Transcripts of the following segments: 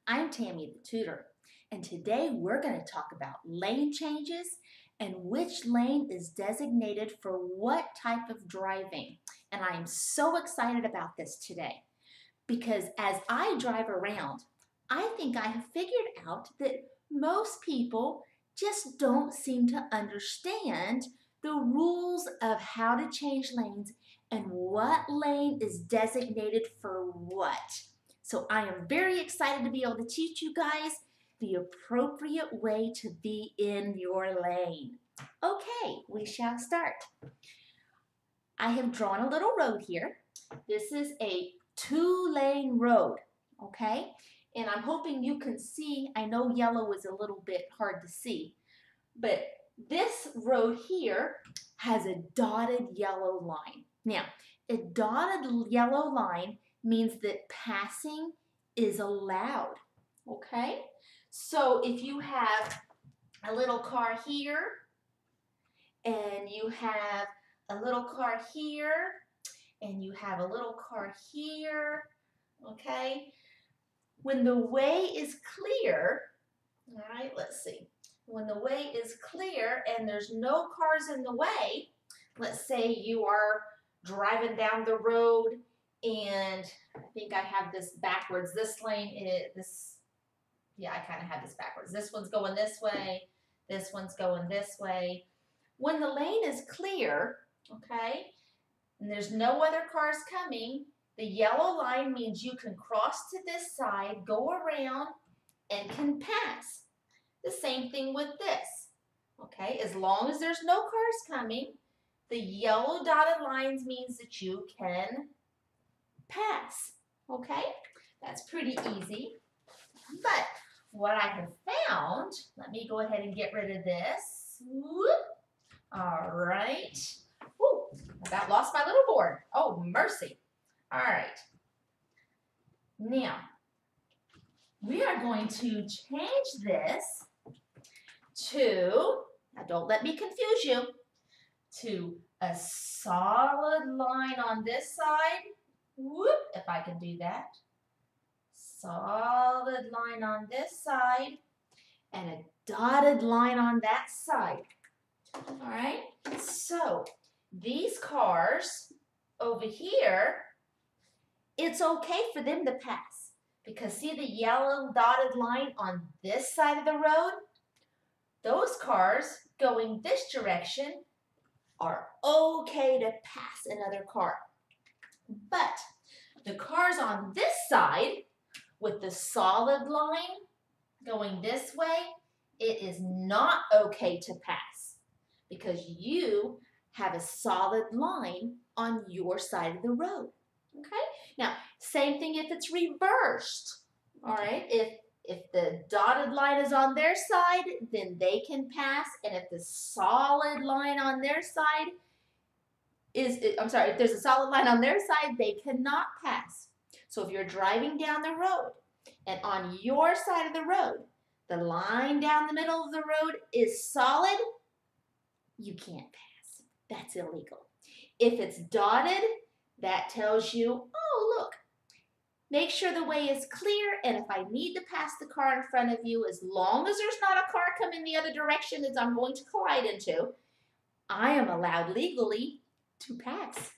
I'm Tammy the tutor, and today we're going to talk about lane changes and which lane is designated for what type of driving. And I am so excited about this today because as I drive around, I think I have figured out that most people just don't seem to understand the rules of how to change lanes and what lane is designated for what. So I am very excited to be able to teach you guys the appropriate way to be in your lane. Okay, we shall start. I have drawn a little road here. This is a two-lane road, okay? And I'm hoping you can see, I know yellow is a little bit hard to see, but this road here has a dotted yellow line. Now, a dotted yellow line means that passing is allowed, okay? So if you have a little car here and you have a little car here and you have a little car here, okay? When the way is clear, all right, let's see. When the way is clear and there's no cars in the way, let's say you are driving down the road and I think I have this backwards. This lane is, I kind of have this backwards. This one's going this way. This one's going this way. When the lane is clear, okay, and there's no other cars coming, the yellow line means you can cross to this side, go around, and can pass. The same thing with this, okay? As long as there's no cars coming, the yellow dotted lines means that you can pass, okay? That's pretty easy. But what I have found, let me go ahead and get rid of this. Whoop. All right. Ooh, I about lost my little board. Oh, mercy. All right. Now, we are going to change this to, now don't let me confuse you, to a solid line on this side. Whoop, if I can do that. Solid line on this side and a dotted line on that side. All right, so these cars over here, it's okay for them to pass because see the yellow dotted line on this side of the road? Those cars going this direction are okay to pass another car. But the cars on this side with the solid line going this way, it is not okay to pass because you have a solid line on your side of the road. Okay? Now, same thing if it's reversed. All right? If the dotted line is on their side, then they can pass. And if the solid line on their side if there's a solid line on their side, they cannot pass. So if you're driving down the road and on your side of the road, the line down the middle of the road is solid, you can't pass. That's illegal. If it's dotted, that tells you, oh, look, make sure the way is clear, and if I need to pass the car in front of you, as long as there's not a car coming the other direction that I'm going to collide into, I am allowed legally to pass.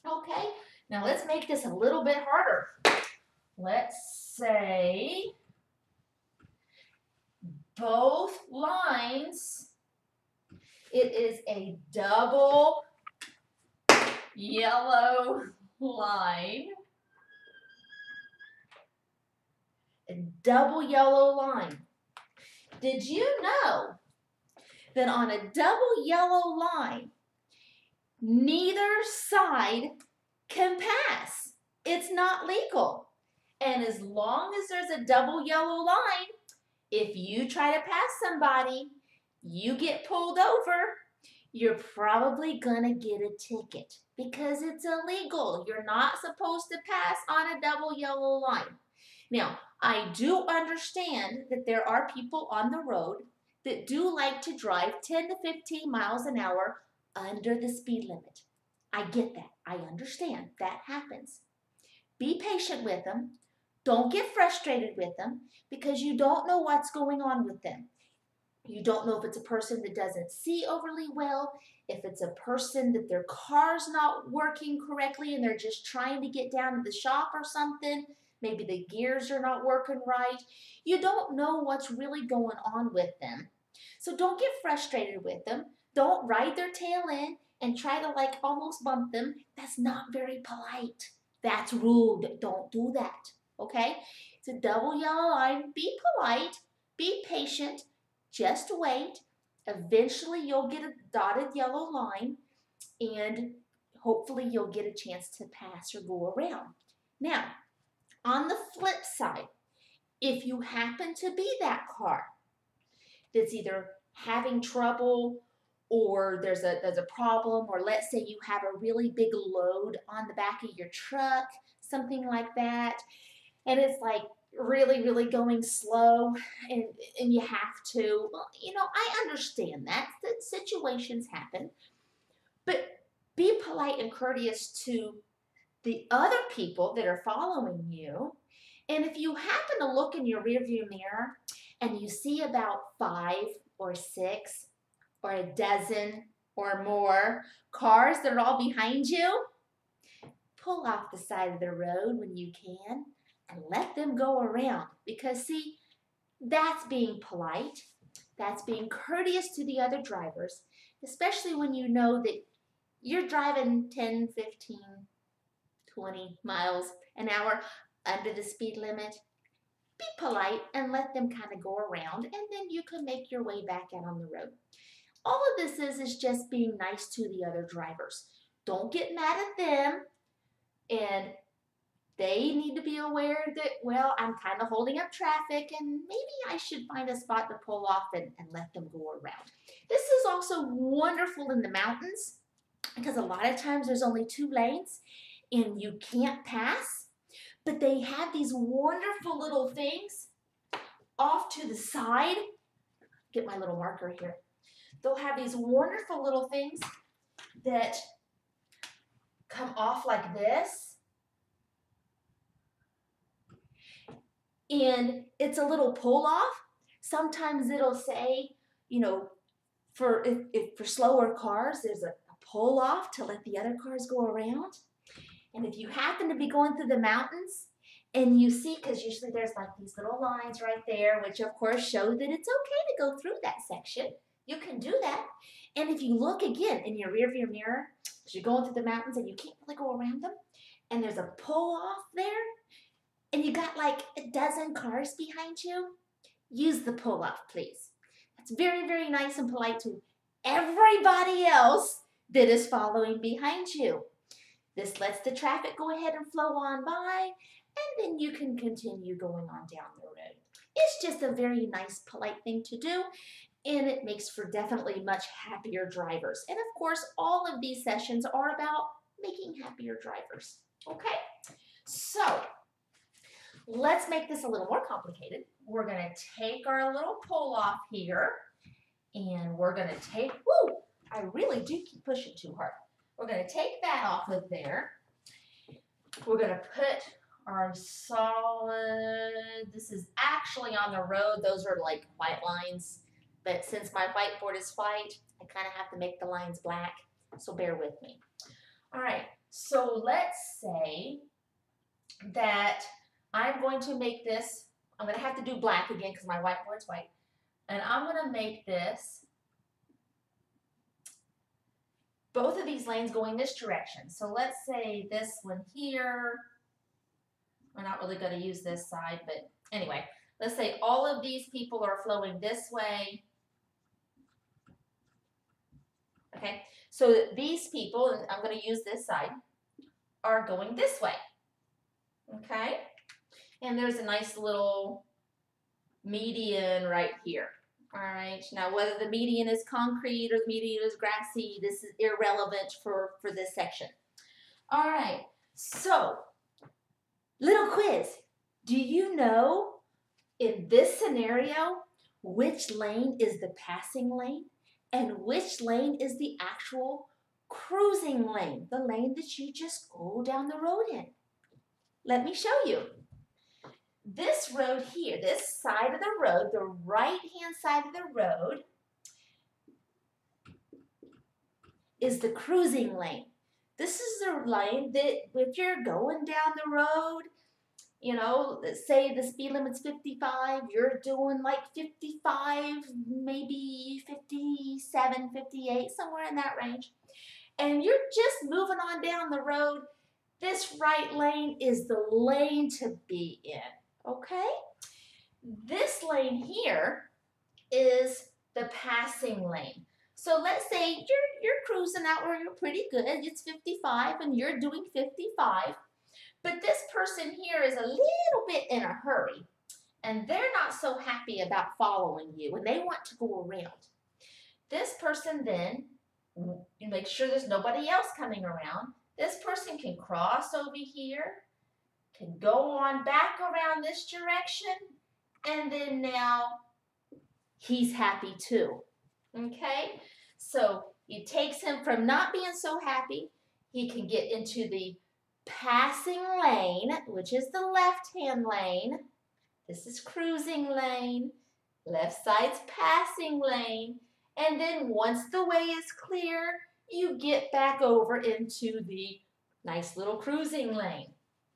Okay, now let's make this a little bit harder. Let's say both lines, it is a double yellow line. A double yellow line. Did you know that on a double yellow line, neither side can pass? It's not legal. And as long as there's a double yellow line, if you try to pass somebody, you get pulled over, you're probably gonna get a ticket because it's illegal. You're not supposed to pass on a double yellow line. Now, I do understand that there are people on the road that do like to drive 10 to 15 miles an hour under the speed limit. I get that. I understand that happens. Be patient with them. Don't get frustrated with them because you don't know what's going on with them. You don't know if it's a person that doesn't see overly well, if it's a person that their car's not working correctly and they're just trying to get down to the shop or something. Maybe the gears are not working right. You don't know what's really going on with them. So don't get frustrated with them. Don't ride their tail in and try to like almost bump them. That's not very polite. That's rude. Don't do that. Okay? It's a double yellow line. Be polite. Be patient. Just wait. Eventually you'll get a dotted yellow line and hopefully you'll get a chance to pass or go around. Now, on the flip side, if you happen to be that car that's either having trouble or there's a problem, or let's say you have a really big load on the back of your truck, something like that, and it's like really, really going slow and you have to, well, you know, I understand that situations happen, but be polite and courteous to the other people that are following you. And if you happen to look in your rearview mirror and you see about 5 or 6 or a dozen or more cars that are all behind you, pull off the side of the road when you can and let them go around. Because see, that's being polite. That's being courteous to the other drivers, especially when you know that you're driving 10, 15, 20 miles an hour under the speed limit. Be polite and let them kind of go around, and then you can make your way back out on the road. All of this is just being nice to the other drivers. Don't get mad at them, and they need to be aware that, well, I'm kind of holding up traffic and maybe I should find a spot to pull off and let them go around. This is also wonderful in the mountains because a lot of times there's only 2 lanes and you can't pass, but they have these wonderful little things off to the side. Get my little marker here. They'll have these wonderful little things that come off like this. And it's a little pull off. Sometimes it'll say, you know, for slower cars, there's a pull off to let the other cars go around. And if you happen to be going through the mountains and you see, because usually there's like these little lines right there, which of course show that it's okay to go through that section. You can do that. And if you look again in your rearview mirror, because you're going through the mountains and you can't really go around them, and there's a pull off there, and you got like a dozen cars behind you, use the pull off, please. That's very, very nice and polite to everybody else that is following behind you. This lets the traffic go ahead and flow on by, and then you can continue going on down the road. It's just a very nice, polite thing to do, and it makes for definitely much happier drivers. And of course, all of these sessions are about making happier drivers. Okay? So, let's make this a little more complicated. We're going to take our little pull off here, and we're going to take, whoo, I really do keep pushing too hard. We're going to take that off of there. We're going to put our solid, this is actually on the road. Those are like white lines, but since my whiteboard is white, I kind of have to make the lines black, so bear with me. All right, so let's say that I'm going to make this, I'm going to have to do black again because my whiteboard's white, and I'm going to make this, both of these lanes going this direction. So let's say this one here, we're not really going to use this side, but anyway, let's say all of these people are flowing this way. Okay, so these people, and I'm going to use this side, are going this way. Okay, and there's a nice little median right here. All right, now whether the median is concrete or the median is grassy, this is irrelevant for this section. All right, so little quiz. Do you know in this scenario which lane is the passing lane and which lane is the actual cruising lane, the lane that you just go down the road in? Let me show you. this road here, this side of the road, the right-hand side of the road, is the cruising lane. This is the lane that if you're going down the road, you know, let's say the speed limit's 55, you're doing like 55, maybe 57, 58, somewhere in that range. And you're just moving on down the road. This right lane is the lane to be in, okay? This lane here is the passing lane. So let's say you're cruising out where you're pretty good. It's 55 and you're doing 55. But this person here is a little bit in a hurry. And they're not so happy about following you and they want to go around. This person then, you make sure there's nobody else coming around. This person can cross over here, can go on back around this direction, and then now he's happy too, okay? So it takes him from not being so happy, he can get into the passing lane, which is the left-hand lane. This is cruising lane, left side's passing lane, and then once the way is clear, you get back over into the nice little cruising lane,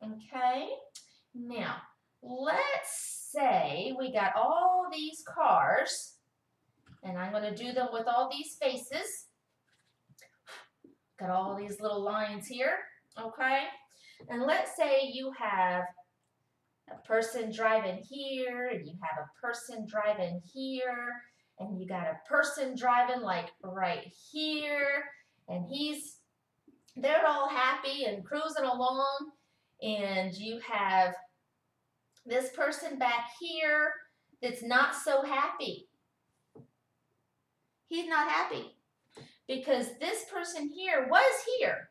okay? Now, let's say we got all these cars, and I'm going to do them with all these faces. Got all these little lines here, okay? And let's say you have a person driving here, and you have a person driving here, and you got a person driving like right here, and they're all happy and cruising along, and you have this person back here that's not so happy. He's not happy because this person here was here,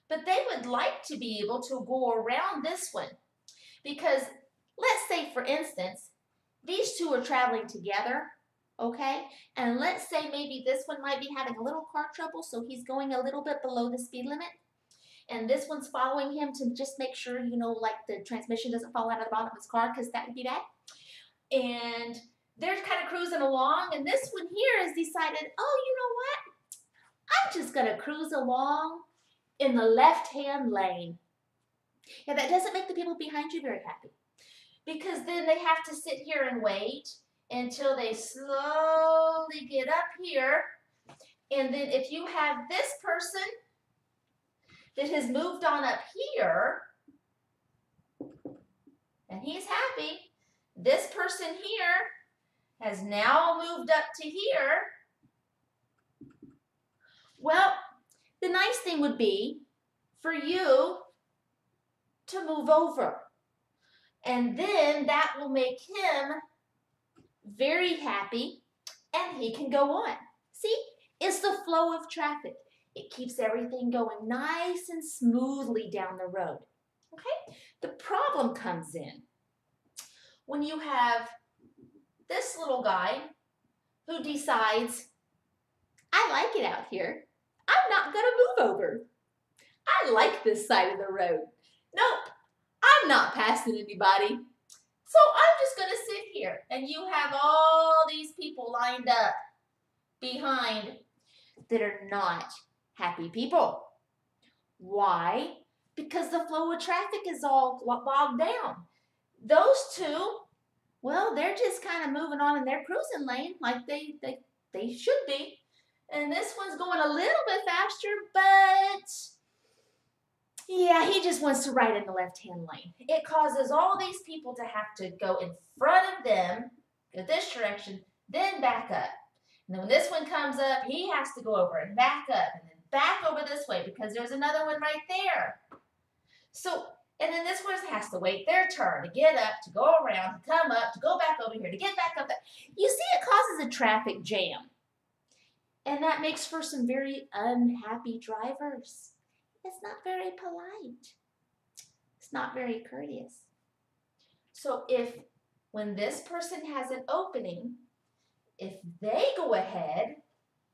but they would like to be able to go around this one because let's say, for instance, these two are traveling together, okay? And let's say maybe this one might be having a little car trouble, so he's going a little bit below the speed limit. And this one's following him to just make sure, you know, like the transmission doesn't fall out of the bottom of his car because that would be bad. And they're kind of cruising along, and this one here has decided, oh, you know what? I'm just going to cruise along in the left-hand lane. Yeah, that doesn't make the people behind you very happy because then they have to sit here and wait until they slowly get up here. And then if you have this person that has moved on up here, and he's happy, this person here has now moved up to here. Well, the nice thing would be for you to move over. And then that will make him very happy and he can go on. See, it's the flow of traffic. It keeps everything going nice and smoothly down the road. Okay? The problem comes in when you have this little guy who decides, I like it out here. I'm not going to move over. I like this side of the road. Nope, I'm not passing anybody. So I'm just going to sit here. And you have all these people lined up behind that are not happy people. Why? Because the flow of traffic is all bogged down. Those two, well, they're just kind of moving on in their cruising lane like they should be. And this one's going a little bit faster, but yeah, he just wants to ride in the left-hand lane. It causes all these people to have to go in front of them, go this direction, then back up. And then when this one comes up, he has to go over and back up and then back over this way because there's another one right there. So, and then this one has to wait their turn to get up, to go around, to come up, to go back over here, to get back up there. You see, it causes a traffic jam. And that makes for some very unhappy drivers. It's not very polite. It's not very courteous. So when this person has an opening, if they go ahead,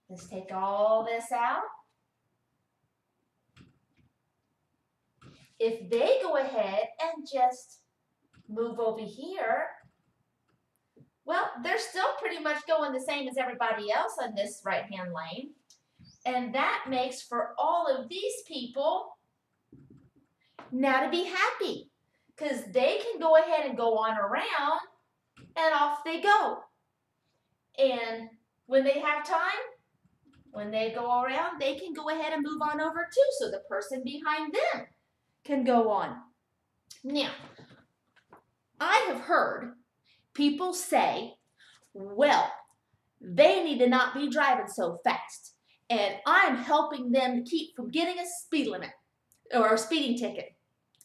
let's take all this out. If they go ahead and just move over here, well, they're still pretty much going the same as everybody else on this right-hand lane. And that makes for all of these people now to be happy because they can go ahead and go on around and off they go. And when they have time, when they go around, they can go ahead and move on over too so the person behind them can go on. Now, I have heard people say, well, they need to not be driving so fast, and I'm helping them to keep from getting a speed limit or a speeding ticket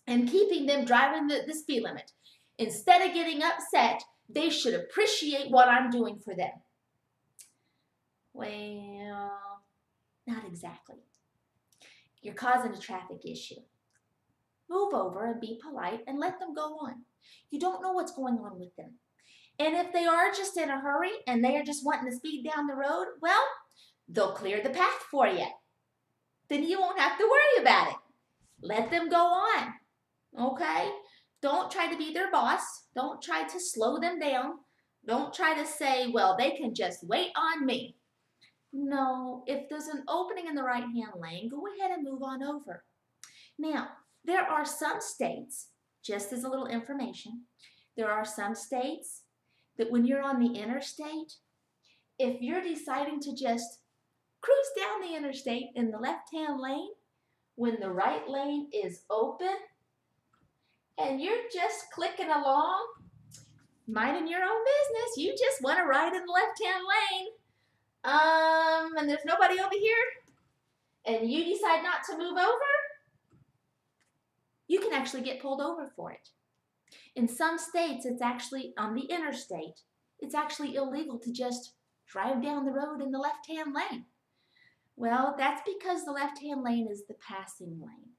and keeping them driving the speed limit. Instead of getting upset, they should appreciate what I'm doing for them. Well, not exactly. You're causing a traffic issue. Move over and be polite and let them go on. You don't know what's going on with them. And if they are just in a hurry and they are just wanting to speed down the road, well, they'll clear the path for you. Then you won't have to worry about it. Let them go on, okay? Don't try to be their boss. Don't try to slow them down. Don't try to say, well, they can just wait on me. No, if there's an opening in the right-hand lane, go ahead and move on over. Now, there are some states, just as a little information, there are some states that when you're on the interstate, if you're deciding to just cruise down the interstate in the left-hand lane, when the right lane is open, and you're just clicking along, minding your own business, you just want to ride in the left-hand lane, and there's nobody over here, and you decide not to move over, you can actually get pulled over for it. In some states, it's actually on the interstate. It's actually illegal to just drive down the road in the left-hand lane. Well, that's because the left-hand lane is the passing lane.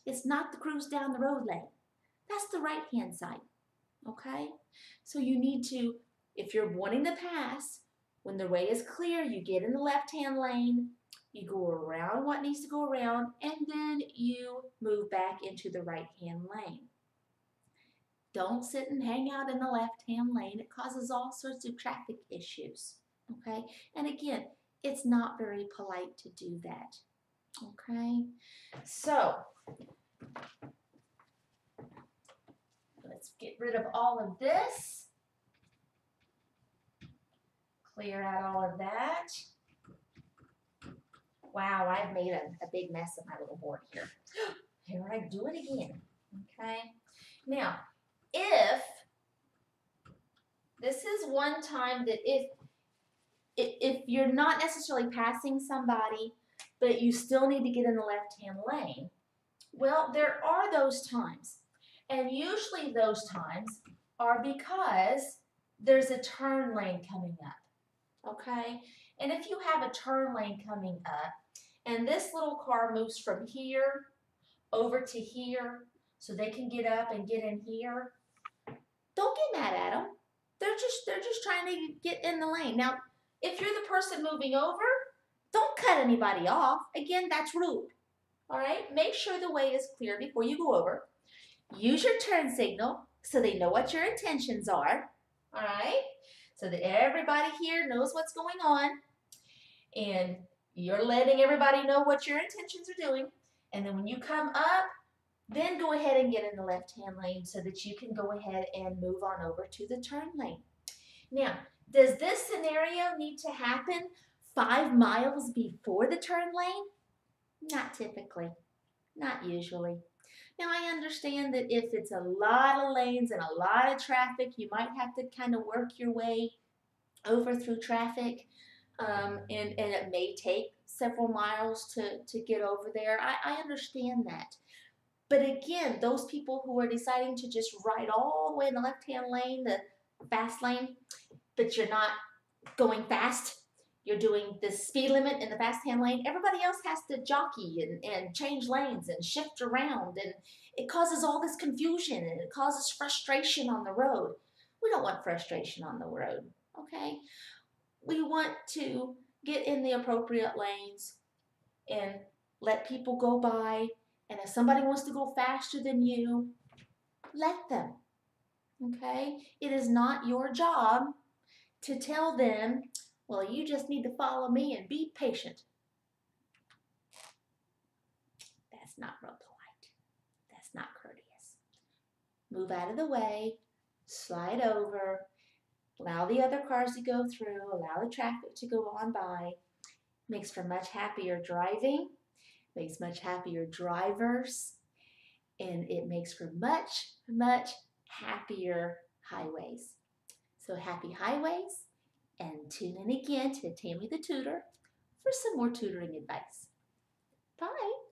It's not the cruise down the road lane. That's the right-hand side, okay? So you need to, if you're wanting to pass, when the way is clear, you get in the left-hand lane, you go around what needs to go around, and then you move back into the right-hand lane. Don't sit and hang out in the left-hand lane. It causes all sorts of traffic issues, okay? And again, it's not very polite to do that, okay? So, let's get rid of all of this. Clear out all of that. Wow, I've made a big mess of my little board here. Here I do it again, okay? Now, if this is one time that if you're not necessarily passing somebody, but you still need to get in the left-hand lane, well, there are those times. And usually those times are because there's a turn lane coming up, okay? And if you have a turn lane coming up, and this little car moves from here over to here so they can get up and get in here, don't get mad at them. They're just trying to get in the lane. Now, if you're the person moving over, don't cut anybody off. Again, that's rude. All right? Make sure the way is clear before you go over. Use your turn signal so they know what your intentions are. All right? So that everybody here knows what's going on. And you're letting everybody know what your intentions are doing. And then when you come up, then go ahead and get in the left-hand lane so that you can go ahead and move on over to the turn lane. Now, does this scenario need to happen 5 miles before the turn lane? Not typically, not usually. Now, I understand that if it's a lot of lanes and a lot of traffic, you might have to kind of work your way over through traffic, and it may take several miles to get over there. I understand that. But again, those people who are deciding to just ride all the way in the left-hand lane, the fast lane, but you're not going fast, you're doing the speed limit in the fast-hand lane, everybody else has to jockey and change lanes and shift around, and it causes all this confusion, and it causes frustration on the road. We don't want frustration on the road, okay? We want to get in the appropriate lanes and let people go by. And if somebody wants to go faster than you, let them. okay? It is not your job to tell them, well, you just need to follow me and be patient. That's not real polite. That's not courteous. Move out of the way, slide over, allow the other cars to go through, allow the traffic to go on by. Makes for much happier driving, makes much happier drivers, and it makes for much, much happier highways. So happy highways, and tune in again to Tammy the Tutor for some more tutoring advice. Bye.